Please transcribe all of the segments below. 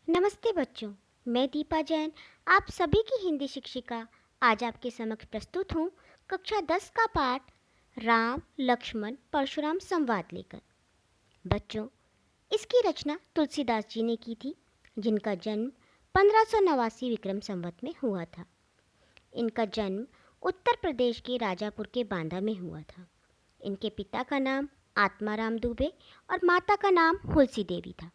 नमस्ते बच्चों, मैं दीपा जैन आप सभी की हिंदी शिक्षिका आज आपके समक्ष प्रस्तुत हूँ कक्षा 10 का पाठ राम लक्ष्मण परशुराम संवाद लेकर। बच्चों, इसकी रचना तुलसीदास जी ने की थी, जिनका जन्म 1589 विक्रम संवत में हुआ था। इनका जन्म उत्तर प्रदेश के राजापुर के बांदा में हुआ था। इनके पिता का नाम आत्माराम दुबे और माता का नाम हुलसी देवी था।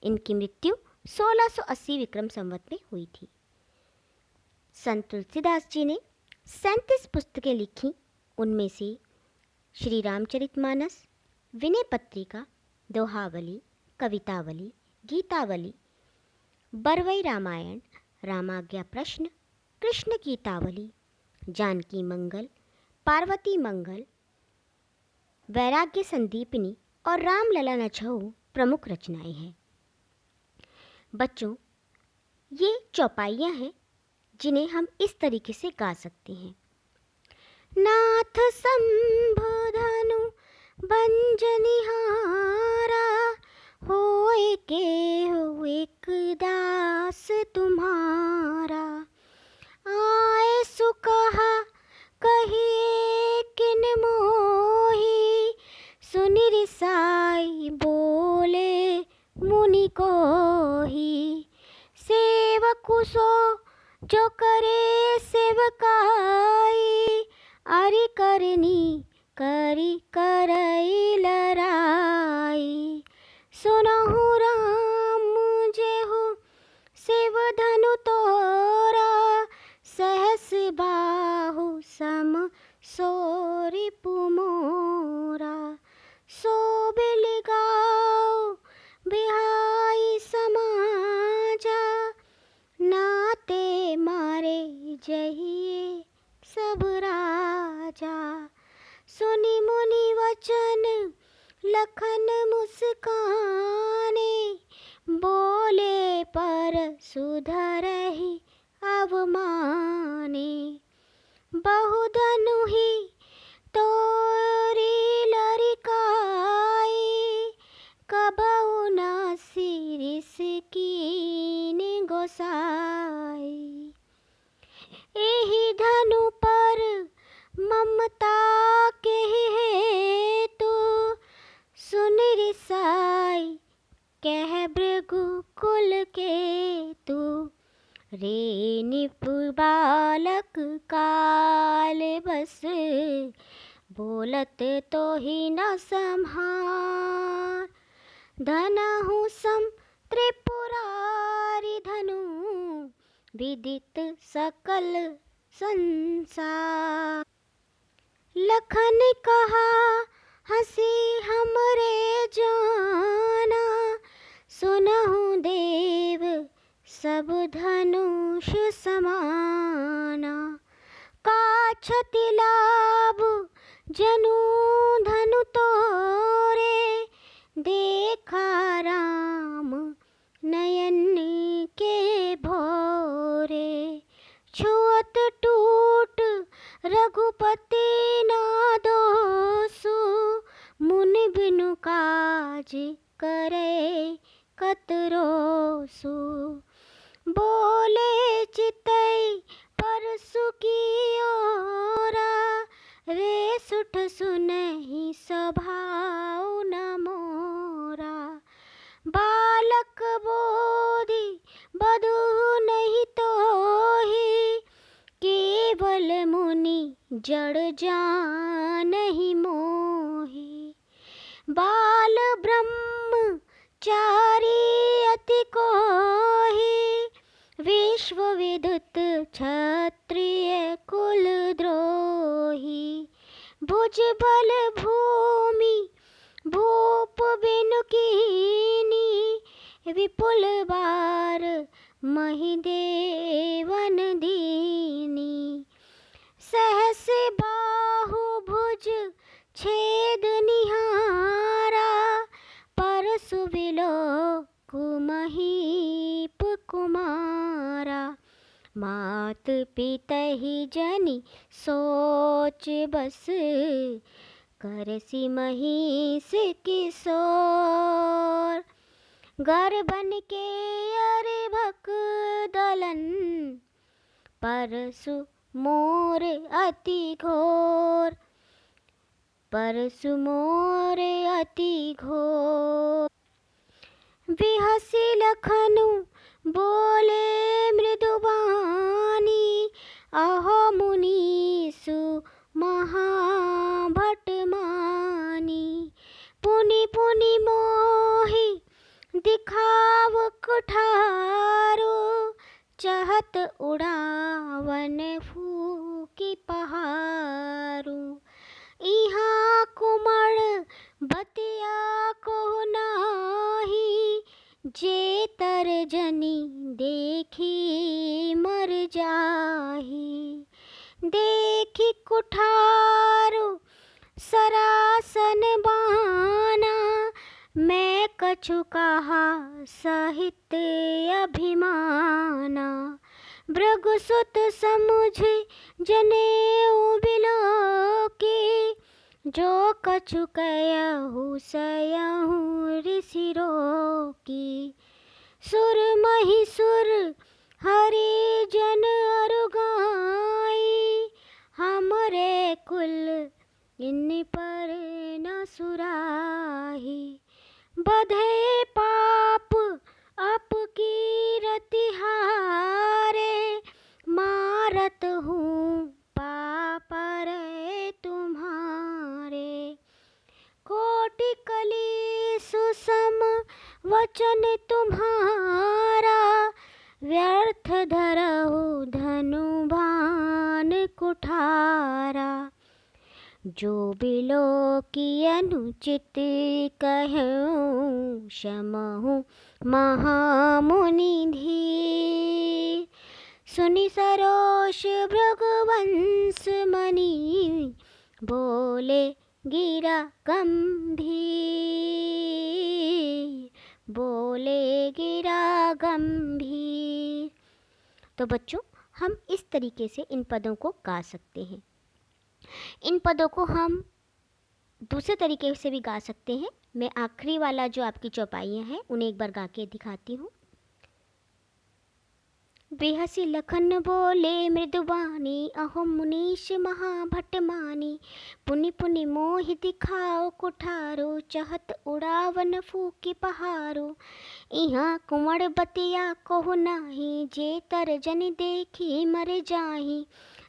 इनकी मृत्यु 1680 विक्रम संवत में हुई थी। संत तुलसीदास जी ने 37 पुस्तकें लिखी। उनमें से श्री रामचरितमानस, विनय पत्रिका, दोहावली, कवितावली, गीतावली, बरवई रामायण, रामाज्ञा प्रश्न, कृष्ण गीतावली, जानकी मंगल, पार्वती मंगल, वैराग्य संदीपिनी और रामलला नछऊ प्रमुख रचनाएं हैं। बच्चों, ये चौपाइयाँ हैं जिन्हें हम इस तरीके से गा सकते हैं। नाथ संबोधनु बंजनिहारा, होए के हो एक दास तुम्हारा। आए सुकहा कहिए किन मोही, सुनि रिसाई बोले मुनि कोही। सेवकु सो जो करे सेवकाई, अरि करनी करी करई लराई। सुनहु राम जेहु शिवधनु तोरा, सहस बाहु सम सोरि पुमोरा। सो बिल गाओ बिहाई समाजा, नाते मारे जहिए सब राजा। सुनि मुनि वचन लखन मुस्काने, बोले पर सुधरहि अवमाने। बहुधनु ही तोरी लरिकाई, कबहु न सिरिस कीनि गोसाई। एहि धनु पर ममता के हेतु, सुनि रिसाई कह भृगु कुल केतु। रे निपु बालक काल बस, बोलत तो ही न संहार। धनहु सम त्रिपुरारि धनु, विदित सकल संसार। लखन कहा हंसी हमरे जाना, सुनहु देव सब धनुष समाना। काछति लाभ जनु धनु तोरे, देखा राम नयन के भोरे। छुअत टूट रघुपति ना दोसु, मुनि बिनु काज करे कतरोसु। बोले चितई परसु की ओरा, रे सुठ सुनहि स्वभाव न मोरा। बालक बोधि बधु नहीं तोहि, केवल मुनि जड़ जानहि मोहि। बाल ब्रह्म चारी अति कोहि, विश्व विदुत क्षत्रिय कुल द्रोही। भुज बल भूमि भूप बिनु कीनी, विपुल बार महि देवन दीनी। सहस बाहु भुज छेद निहारा, परसु विलो कुमहीप कुमारा। मात पितहि जनि सोच बस, करसि महिष किशोर। घर बन के अरे भक दलन, परसु मोर अति घोर, परसु मोर अति घोर। बिहसी लखनु बोले मृदुबानी, अहो मुनीसु महाभटमानी। पुनि पुनि मोहि दिखाव कुठारो, चहत उड़ावन फूकी पहारो। इहाँ कुमड़ बतिया को नाही, जे तर जनी देखी मर जाही। देखी कुठारो सरासन बाना, मैं कछु कहा सहित अभिमाना। भृगुसुत समुझ जनेऊ बिलोकी, जो कछु कहु सयहु ऋषि रोकी। सुर महिसुर हरि जन अरु गाई, हमरे कुल इन पर न सुराही। बधे पाप अपकीरति हारे, मारत हूँ पापरे तुम्हारे। कोटि कली सुसम वचन तुम्हारा, व्यर्थ धरहु धनु भान कुठारा। जो बिलो की अनुचित कहूँ, क्षमहु महामुनि धीर। सुनि सरोष भृगुवंश मणि, बोले गिरा गंभीर, बोले गिरा गंभीर। तो बच्चों, हम इस तरीके से इन पदों को गा सकते हैं। इन पदों को हम दूसरे तरीके से भी गा सकते हैं। मैं आखिरी वाला जो आपकी चौपाइयाँ हैं उन्हें एक बार गा के दिखाती हूँ। बिहसी लखन बोले मृदुबानी, अहो मुनीश महाभटमानी। पुनि पुनि मोहि दिखाओ कुठारो, चहत उड़ावन फूकी पहारो। इहाँ कुंवर बतिया कोहु नाही, जे तर जन देखी मर जाही।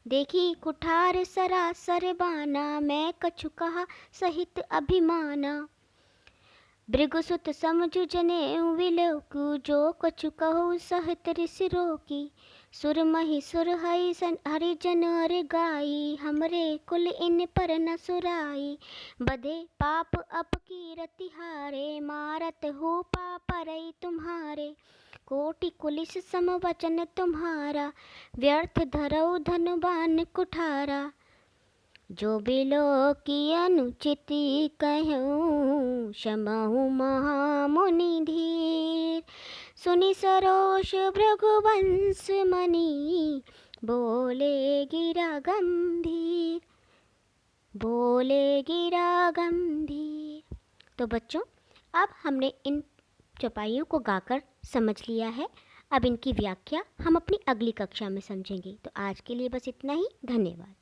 देखी कुठार सरासर बाना, मैं कछु कहा सहित अभिमाना। भृगुसुत समझु जनेऊ विलोकु, जो कछु कहु सहित ऋषि रोकी। सुर महि सुर हरि जन अर गाई, हमरे कुल इन पर न सुराई। बधे पाप अपकीरति हारे, मारत हो पापरई तुम्हारे। कोटि कुलिस सम वचन तुम्हारा, व्यर्थ धरऊ धनु बान कुठारा। जो बिलो की अनुचिति कहूँ, क्षमहु महामुनि धीर। सुनि सरोष भृगुवंश मणि, बोले गिरा गंभीर, बोले गिरा गंभीर। तो बच्चों, अब हमने इन चौपाइयों को गाकर समझ लिया है। अब इनकी व्याख्या हम अपनी अगली कक्षा में समझेंगे। तो आज के लिए बस इतना ही। धन्यवाद।